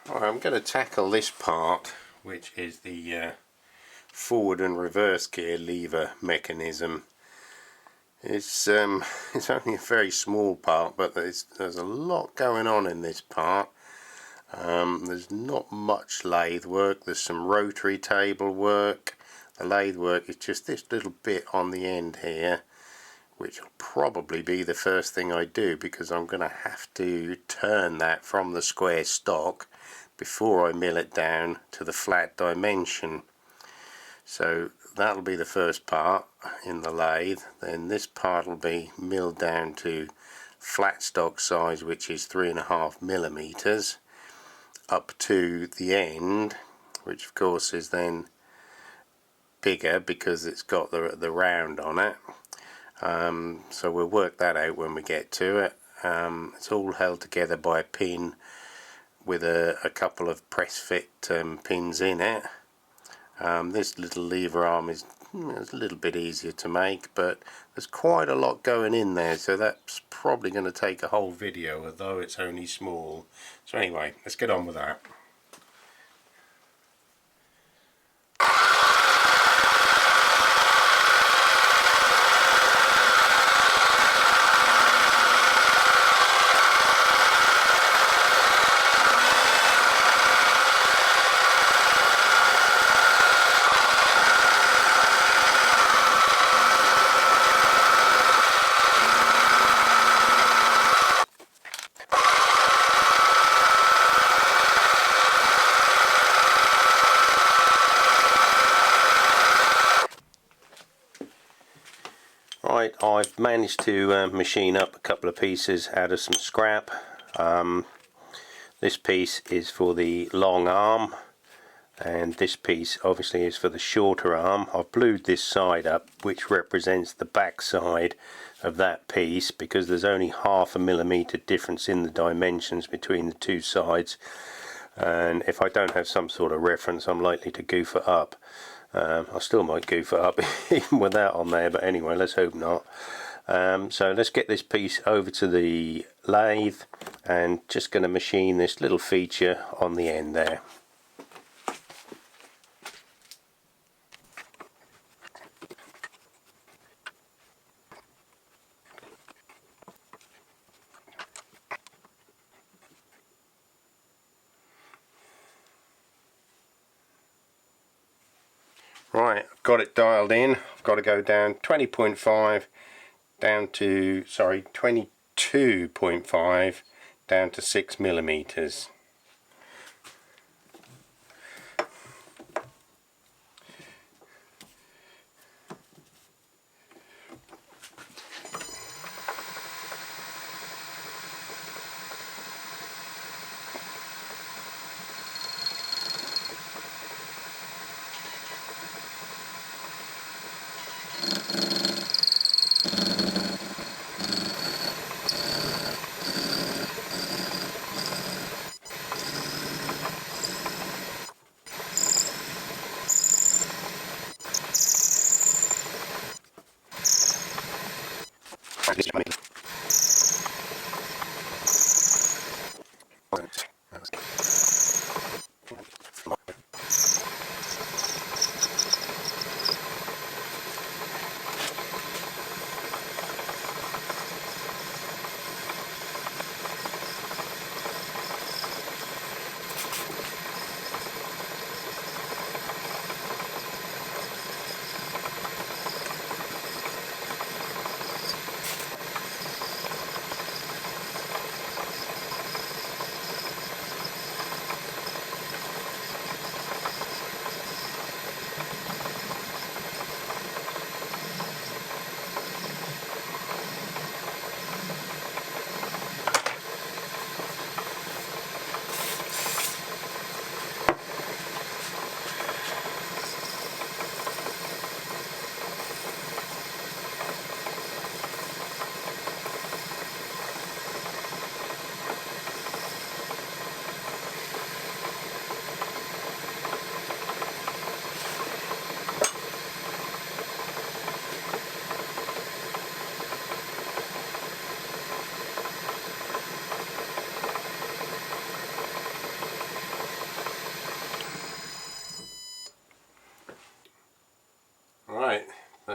I'm going to tackle this part, which is the forward and reverse gear lever mechanism. It's only a very small part, but there's a lot going on in this part. There's not much lathe work. There's some rotary table work. The lathe work is just this little bit on the end here, which will probably be the first thing I do, because I'm going to have to turn that from the square stock before I mill it down to the flat dimension. So that'll be the first part in the lathe. Then this part will be milled down to flat stock size, which is 3.5 millimeters, up to the end, which of course is then bigger because it's got the round on it. So we'll work that out when we get to it. It's all held together by a pin with a couple of press fit pins in it. This little lever arm is a little bit easier to make, but there's quite a lot going in there, so that's probably going to take a whole video, although it's only small. So anyway, let's get on with that. Right, I've managed to machine up a couple of pieces out of some scrap. This piece is for the long arm, and this piece obviously is for the shorter arm. I've blued this side up, which represents the back side of that piece, because there's only 0.5 millimeter difference in the dimensions between the two sides, and if I don't have some sort of reference, I'm likely to goof it up. I still might goof it up even with that on there, but anyway, let's hope not. So let's get this piece over to the lathe, and just going to machine this little feature on the end there. Right, I've got it dialed in. I've got to go down 20.5 down to, sorry, 22.5 down to 6 millimeters.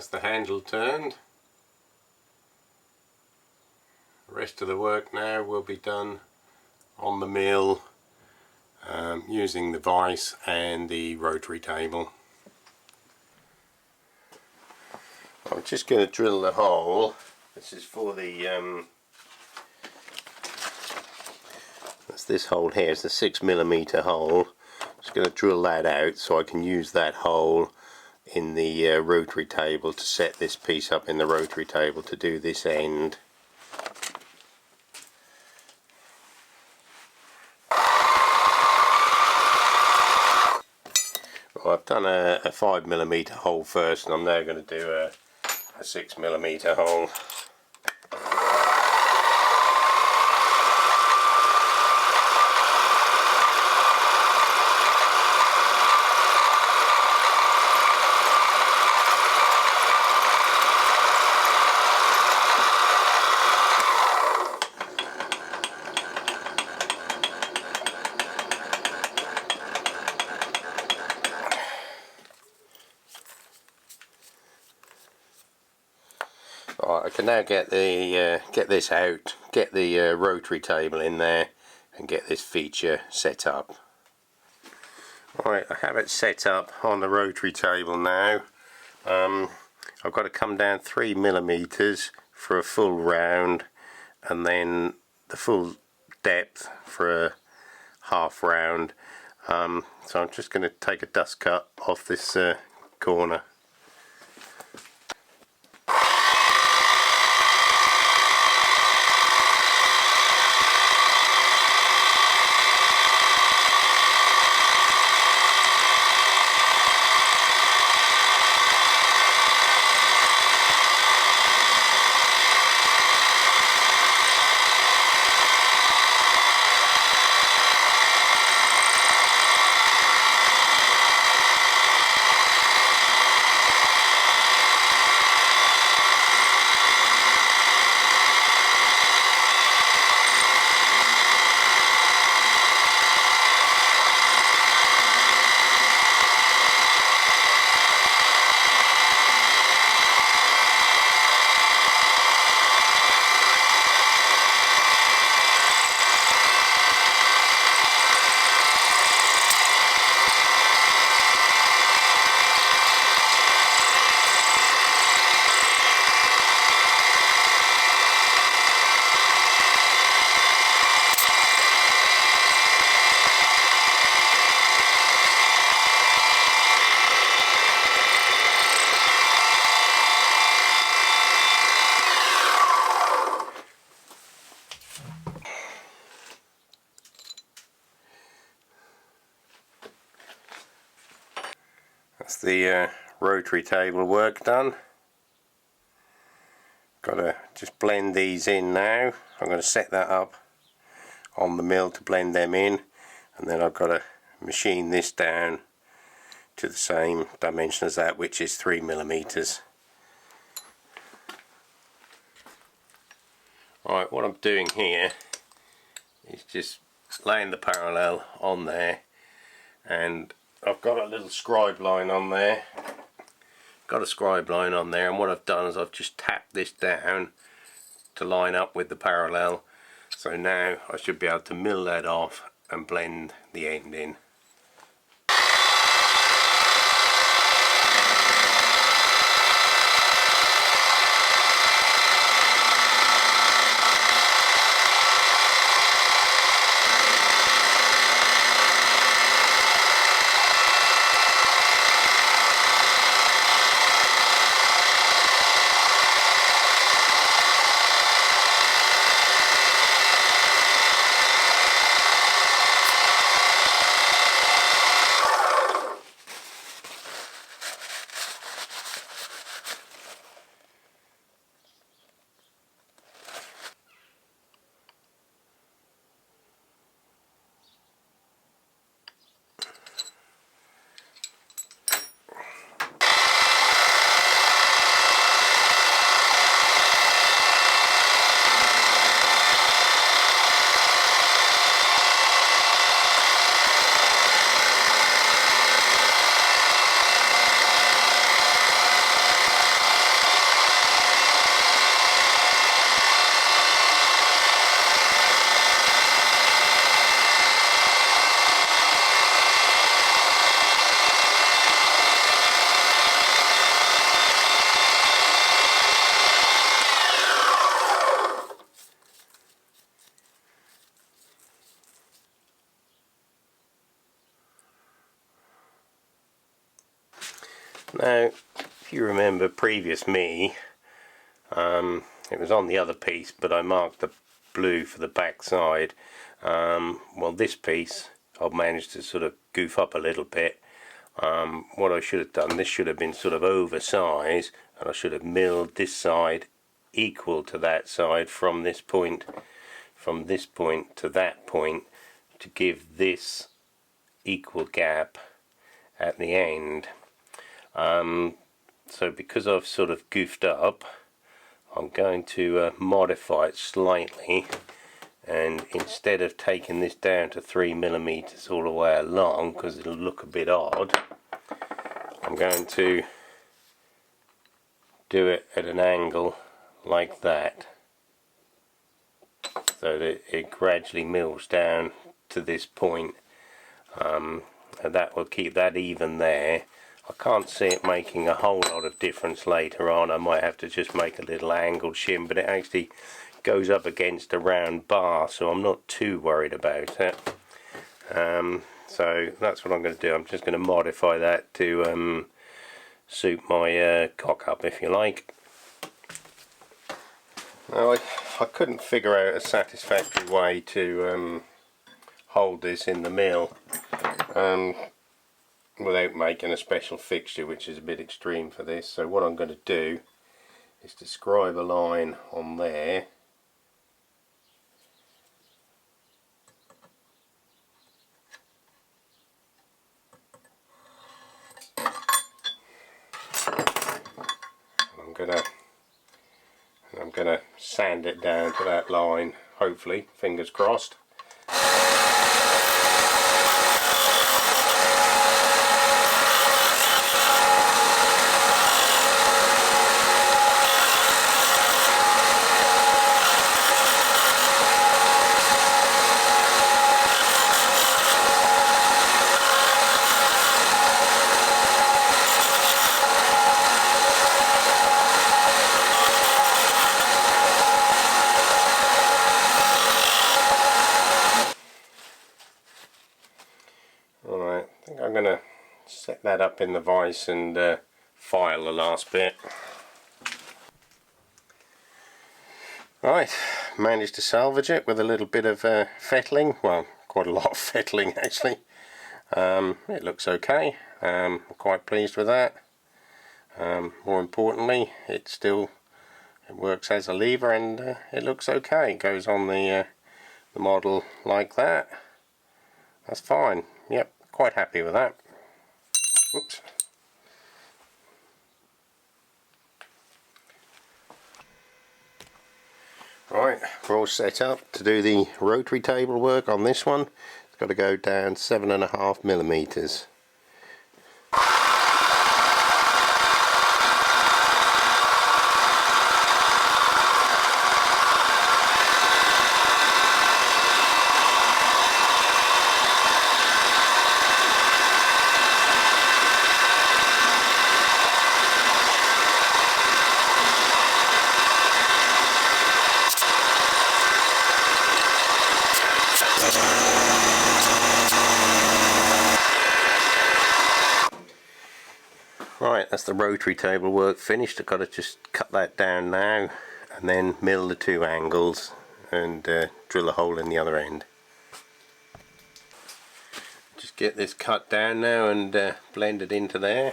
That's the handle turned. The rest of the work now will be done on the mill using the vise and the rotary table. I'm just going to drill the hole. This is for the that's this hole here. It's a 6mm hole. Just going to drill that out so I can use that hole in the rotary table to set this piece up in the rotary table to do this end. Well, I've done a 5mm hole first, and I'm now going to do a 6mm hole. Right, I can now get this out, get the rotary table in there, and get this feature set up. Right, I have it set up on the rotary table now. I've got to come down 3mm for a full round, and then the full depth for a half round. So I'm just going to take a dust cut off this corner. That's the rotary table work done. Got to just blend these in now. I'm going to set that up on the mill to blend them in, and then I've got to machine this down to the same dimension as that, which is 3mm. Right, what I'm doing here is just laying the parallel on there, and I've got a little scribe line on there. Got a scribe line on there, and what I've done is I've just tapped this down to line up with the parallel. So now I should be able to mill that off and blend the end in. Now, if you remember previous me, it was on the other piece, but I marked the blue for the back side. Well, this piece I've managed to sort of goof up a little bit. What I should have done, this should have been sort of oversized, and I should have milled this side equal to that side from this point to that point, to give this equal gap at the end. So because I've sort of goofed up, I'm going to modify it slightly, and instead of taking this down to 3mm all the way along, because it'll look a bit odd, I'm going to do it at an angle like that, so that it gradually mills down to this point, and that will keep that even there. I can't see it making a whole lot of difference later on. I might have to just make a little angled shim, but it actually goes up against a round bar, so I'm not too worried about it. So that's what I'm going to do. I'm just going to modify that to suit my cock up, if you like. Now, I couldn't figure out a satisfactory way to hold this in the mill without making a special fixture, which is a bit extreme for this. So what I'm going to do is describe a line on there, I'm gonna sand it down to that line, hopefully, fingers crossed. Alright, I think I'm going to set that up in the vise and file the last bit. Right, managed to salvage it with a little bit of fettling, well, quite a lot of fettling actually. It looks okay, I'm quite pleased with that. More importantly, it works as a lever, and it looks okay. It goes on the model like that. That's fine. Yep, quite happy with that. Oops. Right, we're all set up to do the rotary table work on this one. It's got to go down 7.5mm. Right, that's the rotary table work finished. I've got to just cut that down now and then mill the two angles and drill a hole in the other end. Just get this cut down now and blend it into there.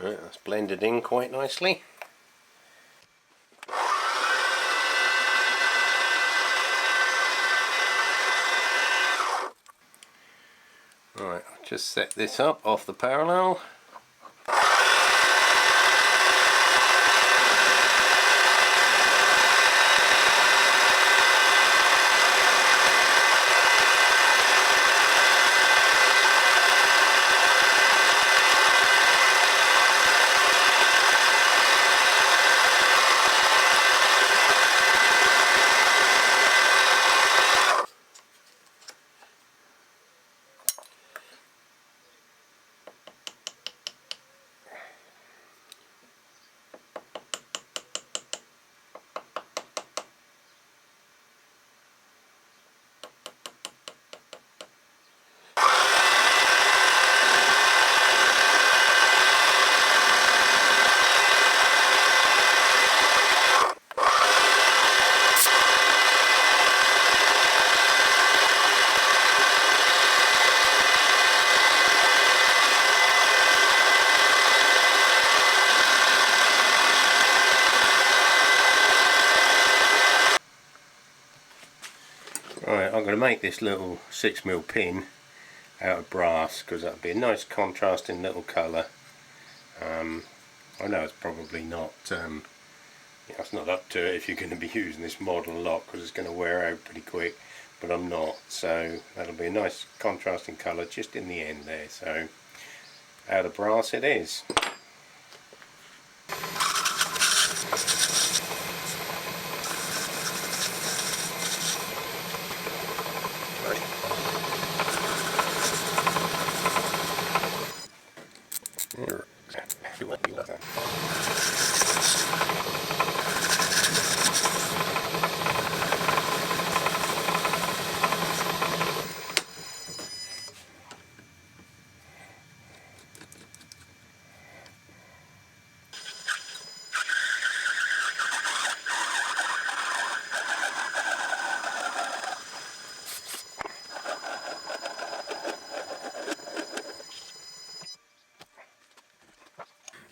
Right, that's blended in quite nicely. Right, I'll just set this up off the parallel. Alright, I'm going to make this little 6mm pin out of brass because that'll be a nice contrasting little colour. I know it's probably not, it's not up to it if you're going to be using this model a lot because it's going to wear out pretty quick, but I'm not, so that'll be a nice contrasting colour just in the end there. So out of brass it is.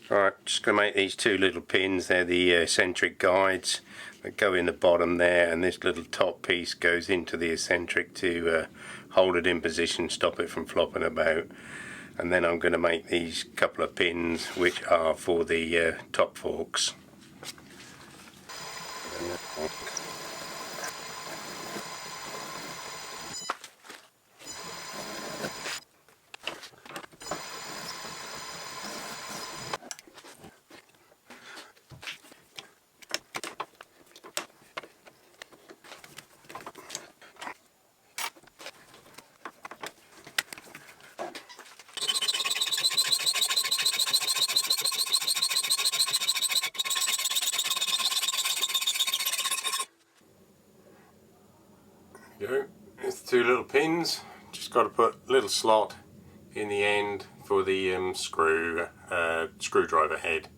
Alright, just going to make these two little pins. They're the eccentric guides that go in the bottom there, and this little top piece goes into the eccentric to hold it in position, stop it from flopping about. And then I'm going to make these couple of pins which are for the top forks. Go. It's two little pins. Just got to put a little slot in the end for the screwdriver head.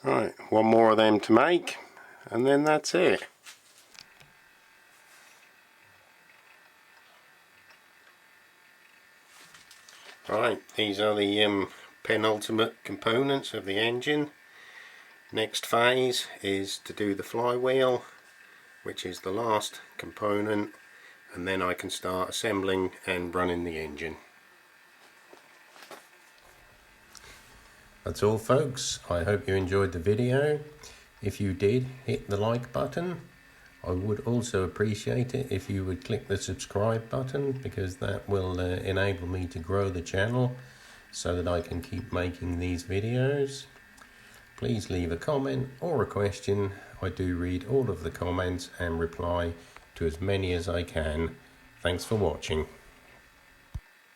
Right, one more of them to make, and then that's it. Right, these are the penultimate components of the engine. Next phase is to do the flywheel, which is the last component, and then I can start assembling and running the engine. That's all, folks. I hope you enjoyed the video. If you did, hit the like button. I would also appreciate it if you would click the subscribe button, because that will enable me to grow the channel so that I can keep making these videos. Please leave a comment or a question. I do read all of the comments and reply to as many as I can. Thanks for watching.